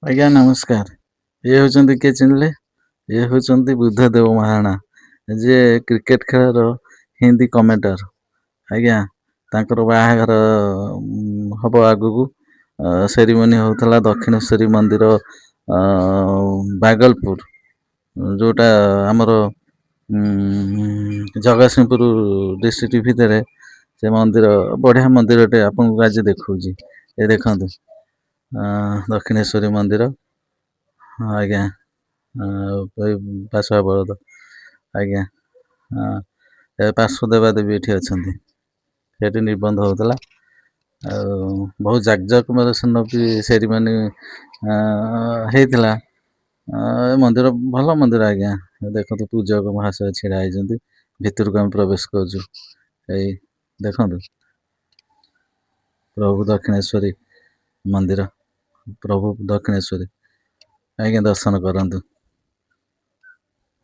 ଆଜ୍ଞା ନମସ୍କାର। ଇଏ ହଉଛନ୍ତି କିଏ ଚିହ୍ନିଲେ? ଇଏ ହଉଛନ୍ତି ବୁଦ୍ଧଦେବ ମହାରଣା, ଯିଏ କ୍ରିକେଟ ଖେଳର ହିନ୍ଦୀ କମେଣ୍ଟର। ଆଜ୍ଞା ତାଙ୍କର ବାହାଘର ହବ ଆଗକୁ। ସେରିମନି ହଉଥିଲା ଦକ୍ଷିଣେଶ୍ୱରୀ ମନ୍ଦିର ବାଗଲପୁର, ଯୋଉଟା ଆମର ଜଗତସିଂହପୁର ଡିଷ୍ଟ୍ରିକ୍ଟ ଭିତରେ। ସେ ମନ୍ଦିର ବଢିଆ ମନ୍ଦିରଟେ, ଆପଣଙ୍କୁ ଆଜି ଦେଖଉଛି। ଏ ଦେଖନ୍ତୁ ଦକ୍ଷିଣେଶ୍ୱରୀ ମନ୍ଦିର। ହଁ ଆଜ୍ଞା। ପାଶୁଆ ବଳଦ। ଆଜ୍ଞା ପାର୍ଶ୍ୱ ଦେବାଦେବୀ ଏଠି ଅଛନ୍ତି। ସେଠି ନିର୍ବନ୍ଧ ହଉଥିଲା। ଆଉ ବହୁତ ଜାକଜକମର ସୁନ୍ନ ବି ସେରିମନି ହେଇଥିଲା। ଏ ମନ୍ଦିର ଭଲ ମନ୍ଦିର ଆଜ୍ଞା। ଦେଖନ୍ତୁ ପୂଜକ ମହାଶୟ ଛିଡା ହେଇଛନ୍ତି। ଭିତରକୁ ଆମେ ପ୍ରବେଶ କରୁଛୁ। ଏଇ ଦେଖନ୍ତୁ ପ୍ରଭୁ ଦକ୍ଷିଣେଶ୍ୱରୀ ମନ୍ଦିର। ପ୍ରଭୁ ଦକ୍ଷିଣେଶ୍ୱରୀ ଆଜ୍ଞା ଦର୍ଶନ କରନ୍ତୁ।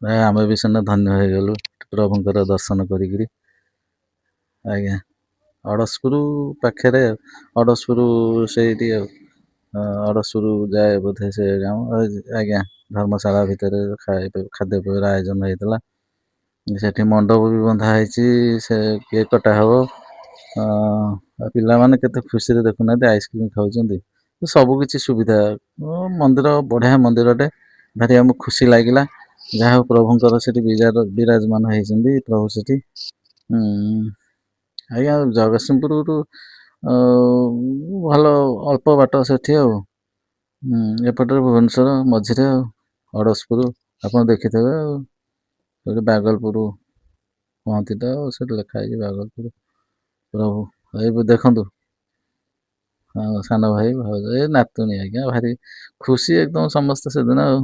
ଆମେ ବି ସିନା ଧନ୍ୟ ହେଇଗଲୁ ପ୍ରଭୁଙ୍କର ଦର୍ଶନ କରିକିରି। ଆଜ୍ଞା ଅଡ଼ଶପୁର ପାଖରେ, ଅଡ଼ଶପୁର ସେଇଠି ଆଉ। ଅଡ଼ଶପୁର ଯାଏ ବୋଧେ ସେ ଗାଁ। ଆଜ୍ଞା ଧର୍ମଶାଳା ଭିତରେ ଖାଦ୍ୟପେୟର ଆୟୋଜନ ହେଇଥିଲା। ସେଠି ମଣ୍ଡପ ବି ବନ୍ଧା ହେଇଛି। ସେ କେକ୍ କଟା ହବ। ଆଉ ପିଲାମାନେ କେତେ ଖୁସିରେ ଦେଖୁନାହାନ୍ତି ଆଇସ୍କ୍ରିମ ଖାଉଛନ୍ତି। ସବୁ କିଛି ସୁବିଧା। ମନ୍ଦିର ବଢିଆ ମନ୍ଦିରଟେ। ଭାରି ଆମକୁ ଖୁସି ଲାଗିଲା। ଯାହା ହଉ ପ୍ରଭୁଙ୍କର ସେଠି ବିରାଜମାନ ହେଇଛନ୍ତି ପ୍ରଭୁ ସେଠି। ଆଜ୍ଞା ଜଗତସିଂହପୁରରୁ ଭଲ ଅଳ୍ପ ବାଟ ସେଠି ଆଉ। ଏପଟରେ ଭୁବନେଶ୍ୱର ମଝିରେ ଆଉ। ଅଡ଼ଶପୁର ଆପଣ ଦେଖିଥିବେ ଆଉ। ସେଠି ବାଗଲପୁର କହନ୍ତି ତ, ସେଠି ଲେଖା ହେଇଛି ବାଗଲପୁର। ପ୍ରଭୁ ଏଇ ଦେଖନ୍ତୁ। ହଁ ସାନ ଭାଇ ଭାଉଜ ଏ ନାତୁଣୀ ଆଜ୍ଞା ଭାରି ଖୁସି ଏକଦମ ସମସ୍ତେ ସେଦିନ ଆଉ।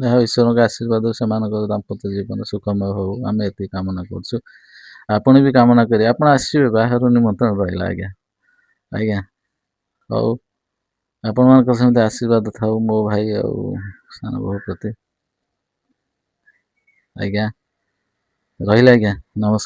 ଯାହା ଈଶ୍ୱରଙ୍କ ଆଶୀର୍ବାଦ ସେମାନଙ୍କର ଦାମ୍ପତ୍ୟ ଜୀବନ ସୁଖମୟ ହଉ, ଆମେ ଏତିକି କାମନା କରୁଛୁ। ଆପଣ ବି କାମନା କରିବେ। ଆପଣ ଆସିବେ, ବାହାଘର ନିମନ୍ତ୍ରଣ ରହିଲା ଆଜ୍ଞା। ଆଜ୍ଞା ହଉ। ଆପଣମାନଙ୍କ ସେମିତି ଆଶୀର୍ବାଦ ଥାଉ ମୋ ଭାଇ ଆଉ ସାନ ବୋହୂ ପ୍ରତି। ଆଜ୍ଞା ରହିଲି ଆଜ୍ଞା ନମସ୍କାର।